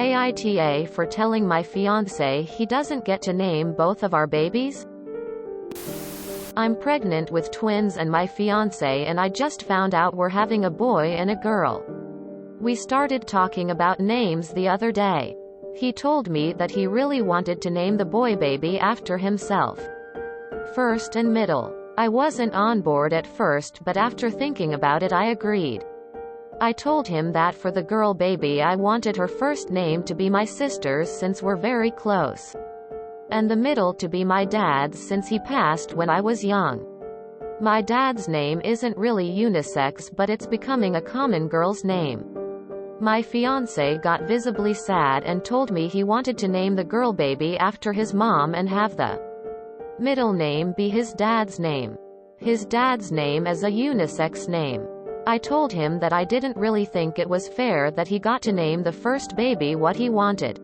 AITA for telling my fiancé he doesn't get to name both of our babies? I'm pregnant with twins and my fiancé and I just found out we're having a boy and a girl. We started talking about names the other day. He told me that he really wanted to name the boy baby after himself. First and middle. I wasn't on board at first, but after thinking about it I agreed. I told him that for the girl baby I wanted her first name to be my sister's since we're very close. And the middle to be my dad's since he passed when I was young. My dad's name isn't really unisex, but it's becoming a common girl's name. My fiancé got visibly sad and told me he wanted to name the girl baby after his mom and have the middle name be his dad's name. His dad's name is a unisex name. I told him that I didn't really think it was fair that he got to name the first baby what he wanted.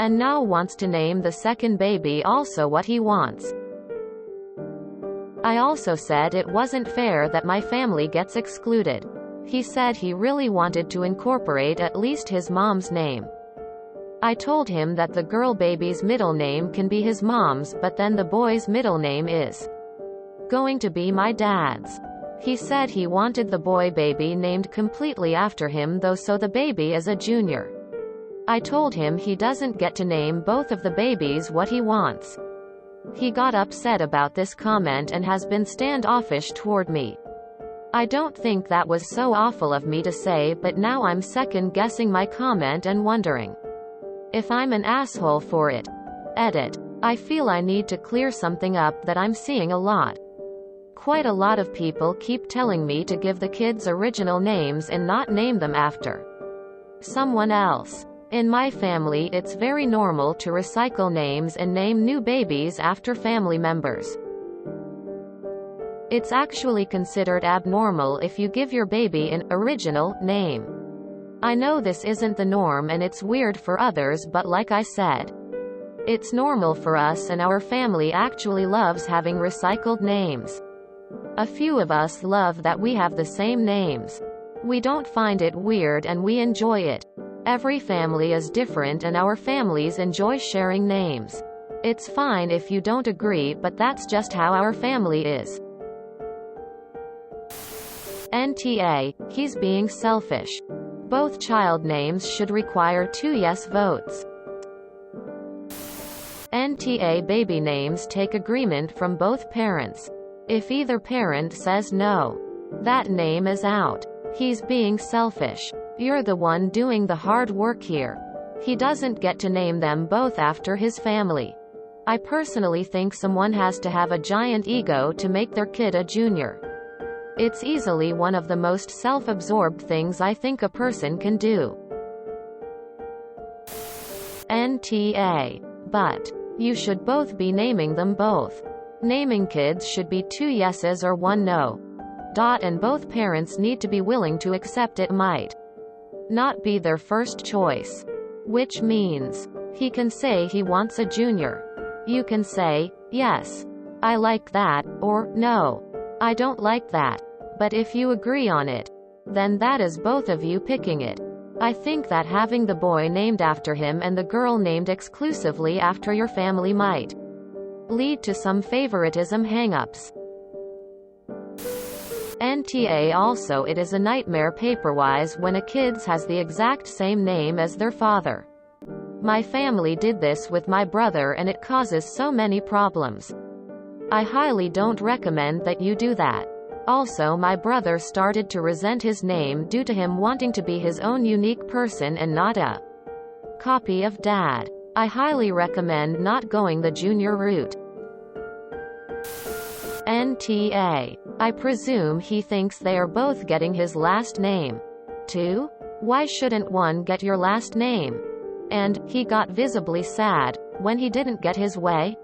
And now wants to name the second baby also what he wants. I also said it wasn't fair that my family gets excluded. He said he really wanted to incorporate at least his mom's name. I told him that the girl baby's middle name can be his mom's, but then the boy's middle name is going to be my dad's. He said he wanted the boy baby named completely after him though, so the baby is a junior. I told him he doesn't get to name both of the babies what he wants. He got upset about this comment and has been standoffish toward me. I don't think that was so awful of me to say, but now I'm second guessing my comment and wondering if I'm an asshole for it. Edit. I feel I need to clear something up that I'm seeing a lot. Quite a lot of people keep telling me to give the kids original names and not name them after someone else. In my family it's very normal to recycle names and name new babies after family members. It's actually considered abnormal if you give your baby an original name. I know this isn't the norm and it's weird for others, but like I said, it's normal for us and our family actually loves having recycled names. A few of us love that we have the same names. We don't find it weird and we enjoy it. Every family is different and our families enjoy sharing names. It's fine if you don't agree, but that's just how our family is. NTA, he's being selfish. Both child names should require 2 yes votes. NTA baby names take agreement from both parents. If either parent says no, that name is out. He's being selfish. You're the one doing the hard work here. He doesn't get to name them both after his family. I personally think someone has to have a giant ego to make their kid a junior. It's easily one of the most self-absorbed things I think a person can do. NTA. But you should both be naming them both. Naming kids should be 2 yeses or 1 no. And both parents need to be willing to accept it might not be their first choice. Which means, he can say he wants a junior. You can say, yes, I like that, or, no, I don't like that. But if you agree on it, then that is both of you picking it. I think that having the boy named after him and the girl named exclusively after your family might lead to some favoritism hang-ups. NTA also, it is a nightmare paper-wise when a kid has the exact same name as their father. My family did this with my brother and it causes so many problems. I highly don't recommend that you do that. Also, my brother started to resent his name due to him wanting to be his own unique person and not a copy of dad. I highly recommend not going the junior route. NTA. I presume he thinks they are both getting his last name, too? Why shouldn't one get your last name? And, he got visibly sad when he didn't get his way?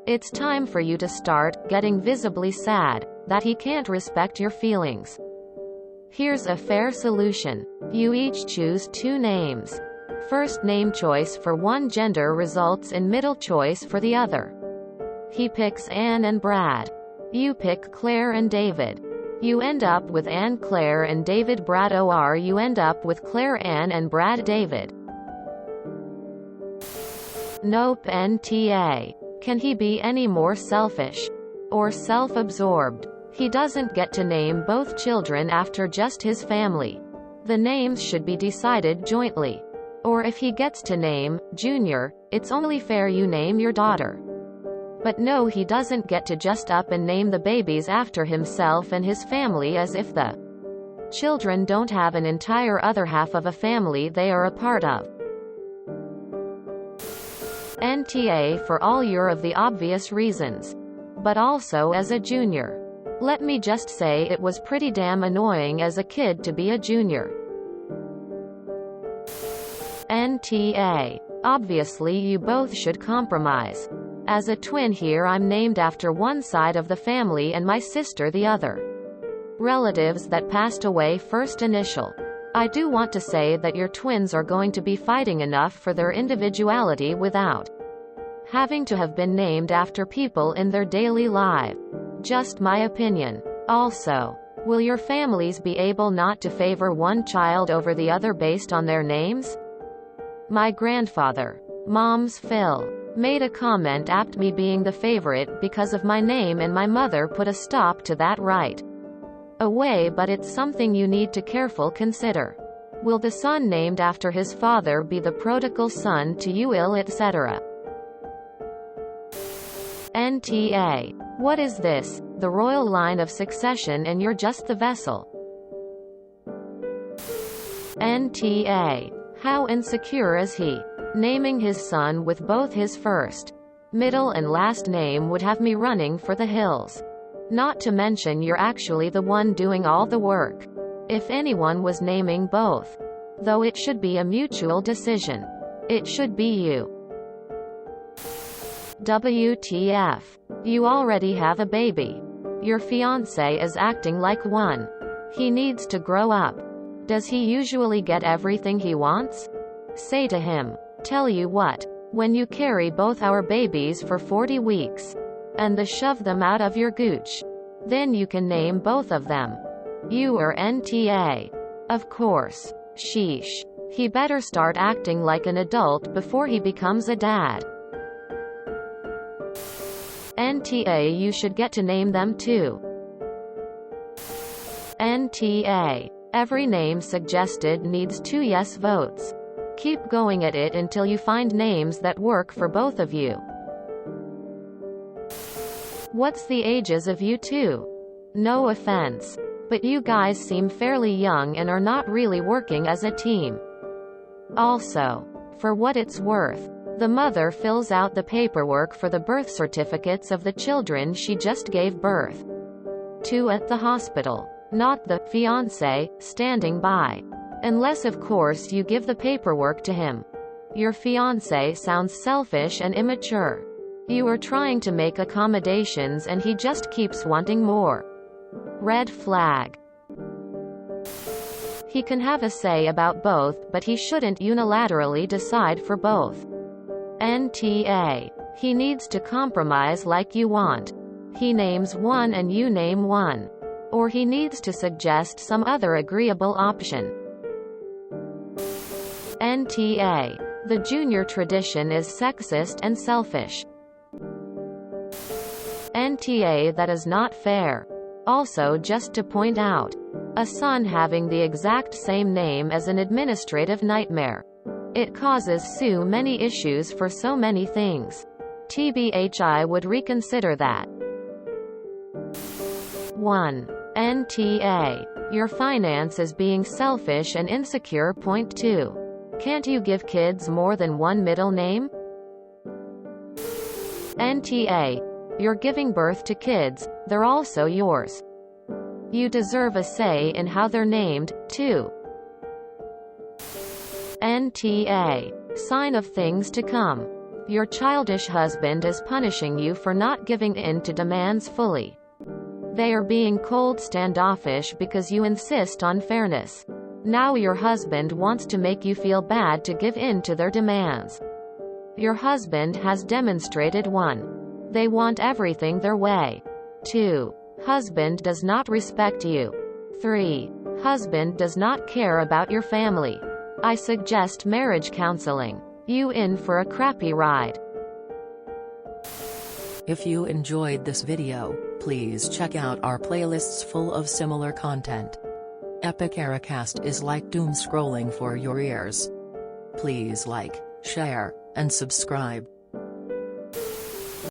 It's time for you to start getting visibly sad that he can't respect your feelings. Here's a fair solution. You each choose 2 names. First name choice for one gender results in middle choice for the other. He picks Anne and Brad. You pick Claire and David. You end up with Anne Claire and David Brad, or you end up with Claire Anne and Brad David. Nope. NTA. Can he be any more selfish? Or self-absorbed? He doesn't get to name both children after just his family. The names should be decided jointly. Or if he gets to name Junior, it's only fair you name your daughter. But no, he doesn't get to just up and name the babies after himself and his family as if the children don't have an entire other half of a family they are a part of. NTA for all your of the obvious reasons. But also as a junior. Let me just say it was pretty damn annoying as a kid to be a junior. NTA. Obviously you both should compromise. As a twin here, I'm named after one side of the family and my sister the other. Relatives that passed away first initial. I do want to say that your twins are going to be fighting enough for their individuality without having to have been named after people in their daily life. Just my opinion. Also, will your families be able not to favor one child over the other based on their names? My grandfather, Mom's Phil, made a comment apt me being the favorite because of my name, and my mother put a stop to that right away, but it's something you need to careful consider. Will the son named after his father be the prodigal son to you, etc.? NTA. What is this? The royal line of succession and you're just the vessel? NTA. How insecure is he? Naming his son with both his first, middle and last name would have me running for the hills. Not to mention you're actually the one doing all the work. If anyone was naming both. Though it should be a mutual decision. It should be you. WTF. You already have a baby. Your fiancé is acting like one. He needs to grow up. Does he usually get everything he wants? Say to him, tell you what, when you carry both our babies for 40 weeks, and shove them out of your gooch, then you can name both of them. You are NTA. Of course. Sheesh. He better start acting like an adult before he becomes a dad. NTA. You should get to name them too. NTA. Every name suggested needs 2 yes votes. Keep going at it until you find names that work for both of you. What's the ages of you two? No offense, but you guys seem fairly young and are not really working as a team. Also, for what it's worth, the mother fills out the paperwork for the birth certificates of the children she just gave birth to at the hospital, not the fiancé standing by. Unless of course you give the paperwork to him. Your fiancé sounds selfish and immature. You are trying to make accommodations and he just keeps wanting more. Red flag. He can have a say about both, but he shouldn't unilaterally decide for both. NTA. He needs to compromise like you want. He names one and you name one. Or he needs to suggest some other agreeable option. NTA. The junior tradition is sexist and selfish. NTA. That is not fair. Also, just to point out, a son having the exact same name is an administrative nightmare. It causes so many issues for so many things. TBH, I would reconsider that. 1. NTA. Your finance is being selfish and insecure. Point 2. Can't you give kids more than one middle name? NTA. You're giving birth to kids, they're also yours. You deserve a say in how they're named, too. NTA. Sign of things to come. Your childish husband is punishing you for not giving in to demands fully. They are being cold, standoffish because you insist on fairness. Now your husband wants to make you feel bad to give in to their demands. Your husband has demonstrated 1. They want everything their way. 2. Husband does not respect you. 3. Husband does not care about your family. I suggest marriage counseling. You in for a crappy ride. If you enjoyed this video, please check out our playlists full of similar content. Epic Ericast is like doom scrolling for your ears. Please like, share, and subscribe.